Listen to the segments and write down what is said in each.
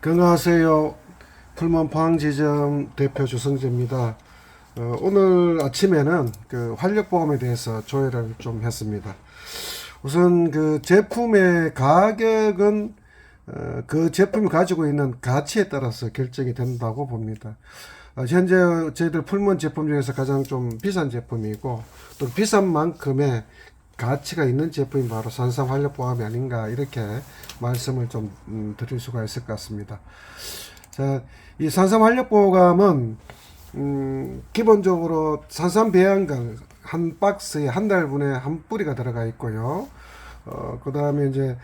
건강하세요. 풀먼 포항지점 대표 주성재입니다. 오늘 아침에는 그 활력보험에 대해서 조회를 좀 했습니다. 우선 그 제품의 가격은 그 제품이 가지고 있는 가치에 따라서 결정이 된다고 봅니다. 현재 저희들 풀먼 제품 중에서 가장 좀 비싼 제품이고 또 비싼 만큼의 가치가 있는 제품이 바로 산삼 활력보험이 아닌가 이렇게 말씀을 좀 드릴 수가 있을 것 같습니다. 자, 이 산삼 활력보감은 기본적으로 산삼 배양간 한 박스에 한 달분에 한 뿌리가 들어가 있고요. 그 다음에 이제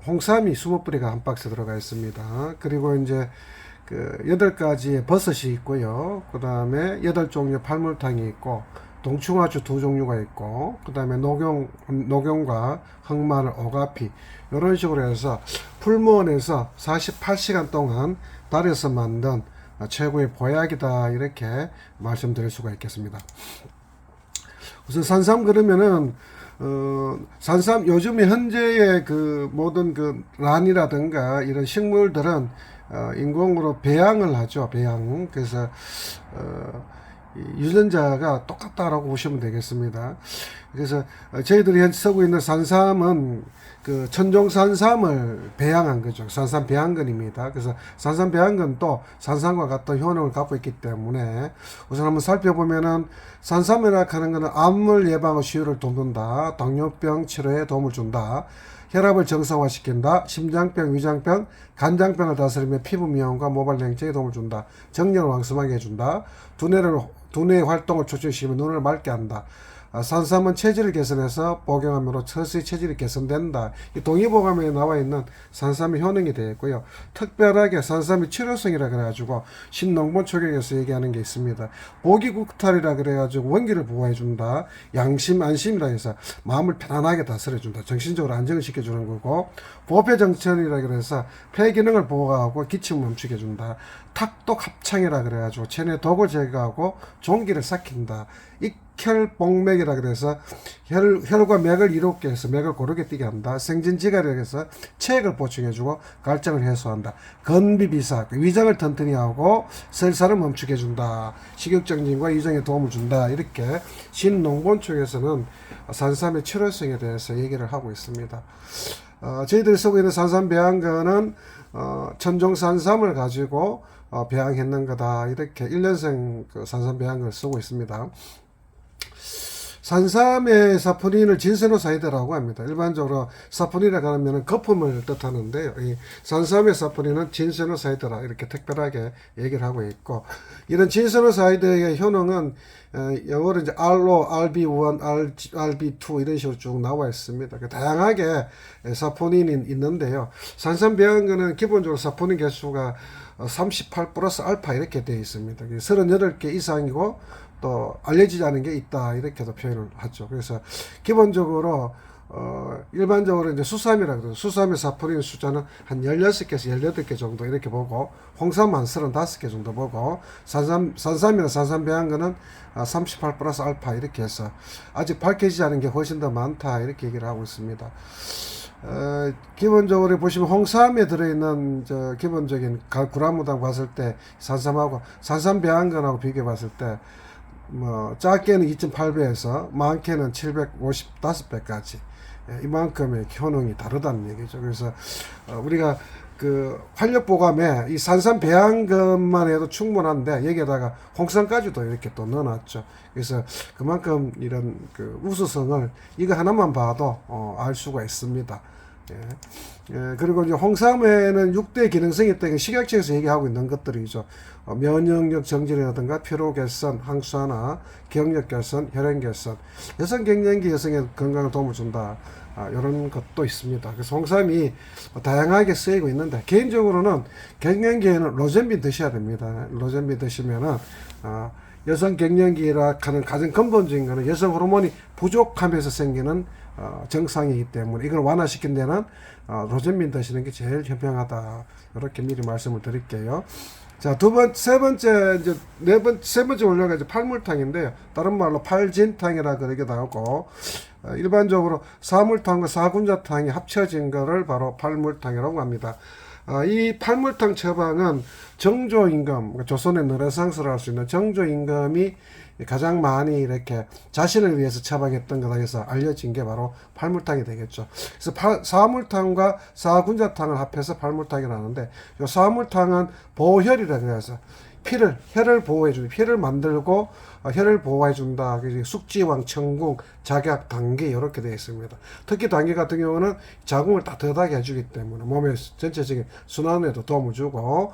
홍삼이 20뿌리가 한 박스 들어가 있습니다. 그리고 이제 그 8가지의 버섯이 있고요. 그 다음에 8종류의 팔물탕이 있고 동충하초 2종류가 있고 그 다음에 녹용과 흑마늘, 오가피 이런 식으로 해서 풀무원에서 48시간 동안 달여서 만든 최고의 보약이다 이렇게 말씀드릴 수가 있겠습니다. 우선 산삼 그러면은 산삼 요즘에 현재의 그 모든 그 란이라든가 이런 식물들은 인공으로 배양을 하죠. 배양. 그래서 유전자가 똑같다라고 보시면 되겠습니다. 그래서 저희들이 현재 쓰고 있는 산삼은 그 천종 산삼을 배양한 거죠. 산삼 배양근입니다. 그래서 산삼 배양근도 산삼과 같은 효능을 갖고 있기 때문에 우선 한번 살펴보면은 산삼이라 하는 것은 암물 예방과 치유를 돕는다. 당뇨병 치료에 도움을 준다. 혈압을 정상화시킨다. 심장병, 위장병, 간장병을 다스리며 피부 미용과 모발 냉증에 도움을 준다. 정력을 왕성하게 해준다. 두뇌의 활동을 촉진시키며 눈을 맑게 한다. 산삼은 체질을 개선해서 복용함으로 서서히 체질이 개선된다. 이 동의보감에 나와 있는 산삼의 효능이 되어 있고요. 특별하게 산삼이 치료성이라 그래가지고 신농본 초경에서 얘기하는 게 있습니다. 보기국탈이라 그래가지고 원기를 보호해준다. 양심 안심이라 해서 마음을 편안하게 다스려준다. 정신적으로 안정을 시켜주는 거고, 보폐정천이라 그래서 폐 기능을 보호하고 기침을 멈추게 해준다. 탁독 합창이라 그래가지고 체내 독을 제거하고 종기를 삭힌다. 익혈복맥이라 그래서 혈과 맥을 이롭게 해서 맥을 고르게 뛰게 한다. 생진지갈이라 해서 체액을 보충해주고 갈증을 해소한다. 건비비사 위장을 튼튼히 하고 설사를 멈추게 해준다. 식욕정진과 위장에 도움을 준다. 이렇게 신농본 쪽에서는 산삼의 치료성에 대해서 얘기를 하고 있습니다. 저희들이 쓰고 있는 산삼 배양근은 천종 산삼을 가지고 배양했는 거다. 이렇게 1년생 그 산삼 배양근을 쓰고 있습니다. 산삼의 사포닌을 진세노사이드라고 합니다. 일반적으로 사포닌이라고 하면 거품을 뜻하는데요. 이 산삼의 사포닌은 진세노사이드라 이렇게 특별하게 얘기를 하고 있고, 이런 진세노사이드의 효능은 영어로 이제 RO, RB1, RB2 이런 식으로 쭉 나와 있습니다. 다양하게 사포닌이 있는데요. 산삼 배양근은 기본적으로 사포닌 개수가 38 플러스 알파 이렇게 되어 있습니다. 38개 이상이고 또 알려지지 않은 게 있다 이렇게도 표현을 하죠. 그래서 기본적으로 일반적으로 이제 수삼이라 그래요. 수삼의 사포닌 숫자는 한 16개에서 18개 정도 이렇게 보고, 홍삼 한 35개 정도 보고, 산삼이나 산삼 배양근은 38 플러스 알파 이렇게 해서 아직 밝혀지지 않은 게 훨씬 더 많다 이렇게 얘기를 하고 있습니다. 기본적으로 보시면 홍삼에 들어있는 기본적인 구라무당 봤을 때 산삼하고 산삼 배양근하고 비교해 봤을 때 작게는 2.8배에서 많게는 755배까지 이만큼의 효능이 다르다는 얘기죠. 그래서 우리가 그 활력보감에 이 산삼 배양근만 해도 충분한데 여기에다가 홍삼까지도 이렇게 또 넣어놨죠. 그래서 그만큼 이런 그 우수성을 이거 하나만 봐도 알 수가 있습니다. 그리고 이제 홍삼에는 6대 기능성이 있다는 식약처에서 얘기하고 있는 것들이죠. 면역력 정진이라든가 피로 개선, 항산화, 기억력 개선, 혈행 개선, 여성 갱년기 여성의 건강에 도움을 준다. 이런 것도 있습니다. 그래서 홍삼이 다양하게 쓰이고 있는데, 개인적으로는 갱년기에는 로젠빈 드셔야 됩니다. 로젠빈 드시면은 여성 갱년기라 하는 가장 근본적인 것은 여성 호르몬이 부족하면서 생기는 정상이기 때문에 이걸 완화시킨 데는 로젠빈 드시는 게 제일 현명하다. 이렇게 미리 말씀을 드릴게요. 자, 세 번째 올려가 이제 팔물탕인데요. 다른 말로 팔진탕이라 그러기도 하고, 일반적으로 사물탕과 사군자탕이 합쳐진 거를 바로 팔물탕이라고 합니다. 이 팔물탕 처방은 정조임금, 조선의 르네상스를 할 수 있는 정조임금이 가장 많이 이렇게 자신을 위해서 처방했던 거다 해서 알려진 게 바로 팔물탕이 되겠죠. 그래서 사물탕과 사군자탕을 합해서 팔물탕이 나는데, 이 사물탕은 보혈이라 그래서 혈을 보호해주는, 피를 만들고 혈을 보호해준다. 숙지왕, 청궁, 작약, 당기 이렇게 되어 있습니다. 특히 당기 같은 경우는 자궁을 따뜻하게 해주기 때문에 몸의 전체적인 순환에도 도움을 주고,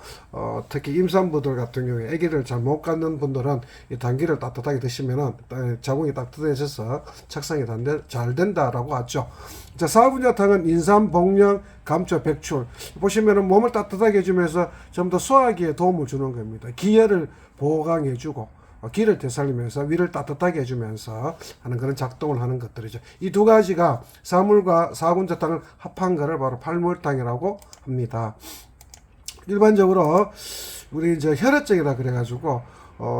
특히 임산부들 같은 경우에 아기를 잘 못 갖는 분들은 이 당기를 따뜻하게 드시면은 자궁이 따뜻해져서 착상이 잘 된다라고 하죠. 자, 사군자탕은 인삼, 복령, 감초, 백출. 보시면은 몸을 따뜻하게 해주면서 좀 더 소화기에 도움을 주는 겁니다. 기혈을 보강해주고, 기를 되살리면서 위를 따뜻하게 해주면서 하는 그런 작동을 하는 것들이죠. 이 두 가지가 사물과 사군자탕을 합한 것을 바로 팔물탕이라고 합니다. 일반적으로 우리 이제 혈액증이라 그래가지고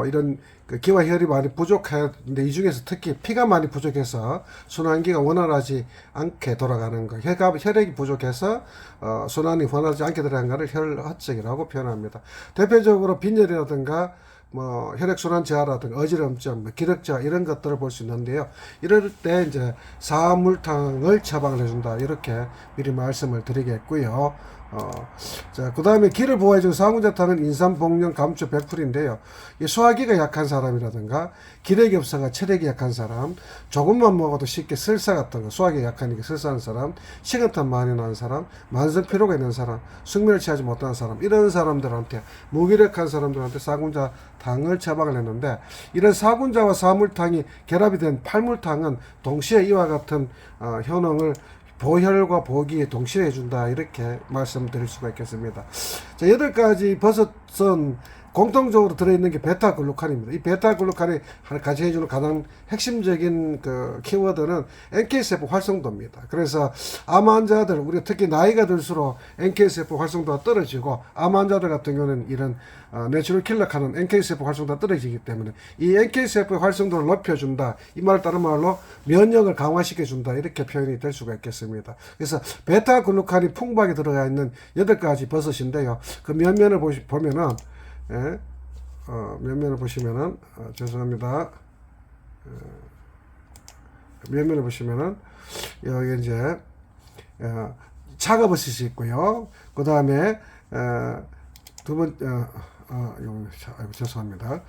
이런 그 기와 혈이 많이 부족한데, 이 중에서 특히 피가 많이 부족해서 순환기가 원활하지 않게 돌아가는 거, 혈액이 부족해서 순환이 원활하지 않게 들어가는 것을 혈허증이라고 표현합니다. 대표적으로 빈혈이라든가 혈액순환 저하라든가 어지럼증, 기력저하 이런 것들을 볼 수 있는데요. 이럴 때 이제 사물탕을 처방을 해준다, 이렇게 미리 말씀을 드리겠고요. 자, 그 다음에 기를 보호해주는 사군자탕은 인삼, 복령, 감초, 백풀인데요. 이 소화기가 약한 사람이라든가 기력이 없어가 체력이 약한 사람, 조금만 먹어도 쉽게 설사 같은 거, 소화기가 약하니까 설사하는 사람, 식은땀 많이 나는 사람, 만성 피로가 있는 사람, 숙면을 취하지 못하는 사람, 이런 사람들한테, 무기력한 사람들한테 사군자탕을 처방을 했는데, 이런 사군자와 사물탕이 결합이 된 팔물탕은 동시에 이와 같은 효능을 보혈과 보기에 동시에 해준다, 이렇게 말씀드릴 수가 있겠습니다. 자, 8가지 버섯은 공통적으로 들어있는 게 베타글루칸입니다. 이 베타글루칸이 같이 해주는 가장 핵심적인 그 키워드는 NK세포 활성도입니다. 그래서 암 환자들, 우리가 특히 나이가 들수록 NK세포 활성도가 떨어지고, 암 환자들 같은 경우는 이런 내추럴 킬러카는 NK세포 활성도가 떨어지기 때문에 이 NK세포의 활성도를 높여준다, 이 말 다른 말로 면역을 강화시켜준다, 이렇게 표현이 될 수가 있겠습니다. 그래서 베타글루칸이 풍부하게 들어가 있는 8가지 버섯인데요. 그 면면을 보면은, 예, 면면을 보시면은, 죄송합니다. 면면을 보시면은, 여기 이제, 차가버섯이 있고요. 그 다음에, 죄송합니다.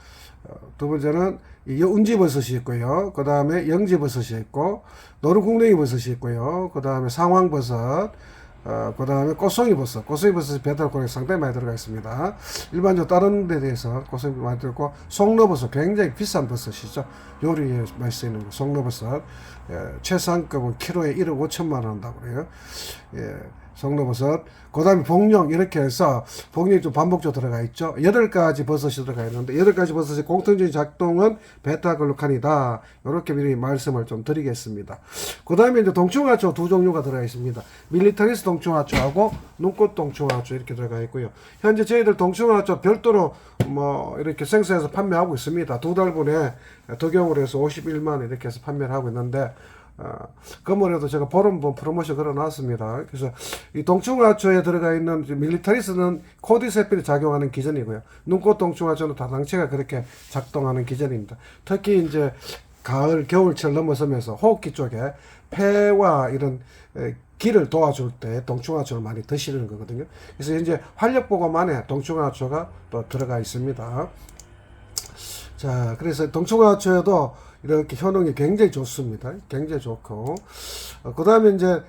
두 번째는, 운지버섯이 있고요. 그 다음에 영지버섯이 있고, 노루궁뎅이 버섯이 있고요. 그 다음에 상황버섯, 그 다음에 꽃송이버섯이 베타글루칸이 상당히 많이 들어가 있습니다. 일반적으로 다른 데 대해서 꽃송이 많이 들어있고, 송로버섯 굉장히 비싼 버섯이죠. 요리에 많이 쓰이는 거, 송로버섯. 최상급은 키로에 1억 5천만 원 한다고 그래요. 송로버섯. 그 다음에 복령, 이렇게 해서 복령이 좀 반복적으로 들어가 있죠. 8가지 버섯이 들어가 있는데, 8가지 버섯의 공통적인 작동은 베타글루칸이다, 이렇게 미리 말씀을 좀 드리겠습니다. 그 다음에 이제 동충하초 2종류가 들어가 있습니다. 밀리타리스 동충하초하고 눈꽃 동충하초, 이렇게 들어가 있고요. 현재 저희들 동충하초 별도로 이렇게 생산해서 판매하고 있습니다. 2달분에 덕용을 해서 51만 이렇게 해서 판매를 하고 있는데, 건물에도 제가 보름분 프로모션 걸어놨습니다. 그래서 이 동충하초에 들어가 있는 밀리타리스는 코디세필이 작용하는 기전이고요. 눈꽃 동충하초는 다당체가 그렇게 작동하는 기전입니다. 특히 이제 가을, 겨울철 넘어서면서 호흡기 쪽에 폐와 이런 기를 도와줄 때 동충하초를 많이 드시는 거거든요. 그래서 이제 활력보감 안에 동충하초가 또 들어가 있습니다. 자, 그래서 동충하초에도 이렇게 효능이 굉장히 좋습니다. 굉장히 좋고, 그 다음에 이제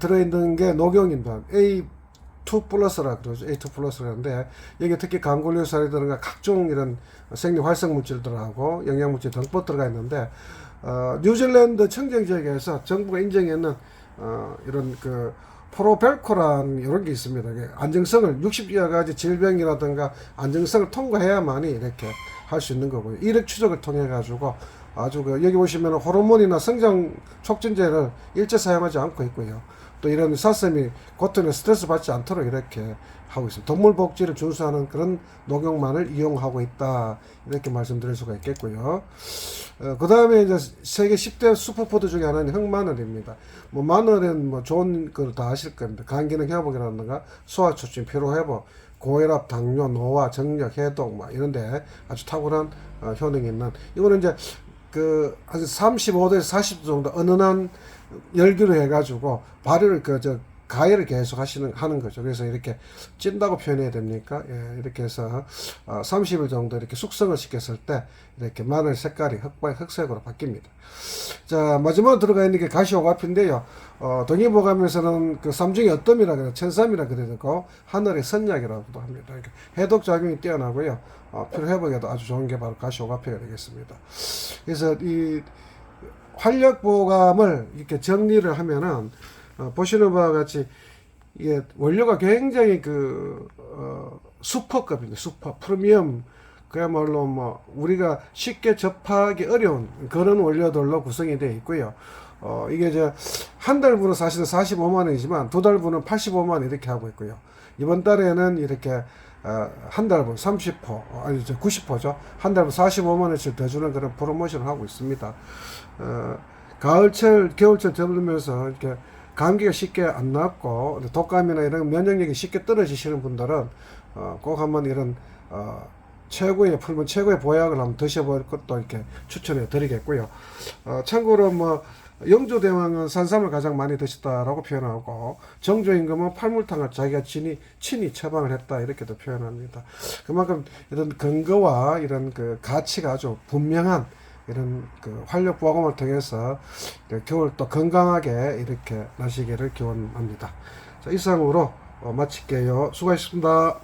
들어있는 게 녹용입니다. A2 플러스라 그러죠. A2 플러스라는데, 여기 특히 강골류살이라든가 각종 이런 생리 활성 물질들하고 영양물질 등법 들어가 있는데, 뉴질랜드 청정 지역에서 정부가 인정했는 이런 그 프로벨코란 이런 게 있습니다. 안정성을 60여 가지 질병이라든가 안정성을 통과해야만이 이렇게 할 수 있는 거고요. 이력 추적을 통해 가지고 아주 여기 보시면 호르몬이나 성장 촉진제를 일체 사용하지 않고 있고요. 또 이런 사슴이 고통에 스트레스 받지 않도록 이렇게 하고 있습니다. 동물 복지를 준수하는 그런 녹용만을 이용하고 있다. 이렇게 말씀드릴 수가 있겠고요. 그 다음에 이제 세계 10대 슈퍼푸드 중에 하나는 흑마늘입니다. 뭐 마늘은 뭐 좋은 걸 다 아실 겁니다. 간기능 회복이라든가 소화 촉진, 피로 회복, 고혈압, 당뇨, 노화, 정력, 해독, 뭐 이런데 아주 탁월한 효능이 있는, 이거는 이제 그 한 35도에서 40도 정도 은은한 열기로 해가지고 발효를 가열을 계속 하는 거죠. 그래서 이렇게 찐다고 표현해야 됩니까? 예, 이렇게 해서 30일 정도 이렇게 숙성을 시켰을 때 이렇게 마늘 색깔이 흑색으로 바뀝니다. 자, 마지막으로 들어가 있는 게 가시오가피인데요. 동의보감에서는 그 삼중의 어뜸이라 그래, 천삼이라 그래야 되고 하늘의 선약이라고도 합니다. 이렇게 해독 작용이 뛰어나고요. 피로 회복에도 아주 좋은 게 바로 가시오가피가 되겠습니다. 그래서 이 활력보감을 이렇게 정리를 하면은 보시는 바와 같이 이게 원료가 굉장히 슈퍼급입니다. 슈퍼 프리미엄, 그야말로 뭐 우리가 쉽게 접하기 어려운 그런 원료들로 구성이 되어 있고요. 이게 한 달분은 사실은 45만 원이지만 두 달분은 85만 원 이렇게 하고 있고요. 이번 달에는 이렇게 한 달분 30포, 아니 90포죠. 한 달분 45만 원씩 더 주는 그런 프로모션을 하고 있습니다. 가을철, 겨울철 접으면서 이렇게 감기가 쉽게 안 낫고 독감이나 이런 면역력이 쉽게 떨어지시는 분들은 꼭 한번 이런 최고의 풀분, 최고의 보약을 한번 드셔볼 것도 이렇게 추천해 드리겠고요. 참고로 뭐 영조대왕은 산삼을 가장 많이 드셨다라고 표현하고, 정조임금은 팔물탕을 자기가 친히 처방을 했다 이렇게도 표현합니다. 그만큼 이런 근거와 이런 그 가치가 아주 분명한 이런 그 활력보감을 통해서 겨울 또 건강하게 이렇게 나시기를 기원합니다. 자, 이상으로 마칠게요. 수고하셨습니다.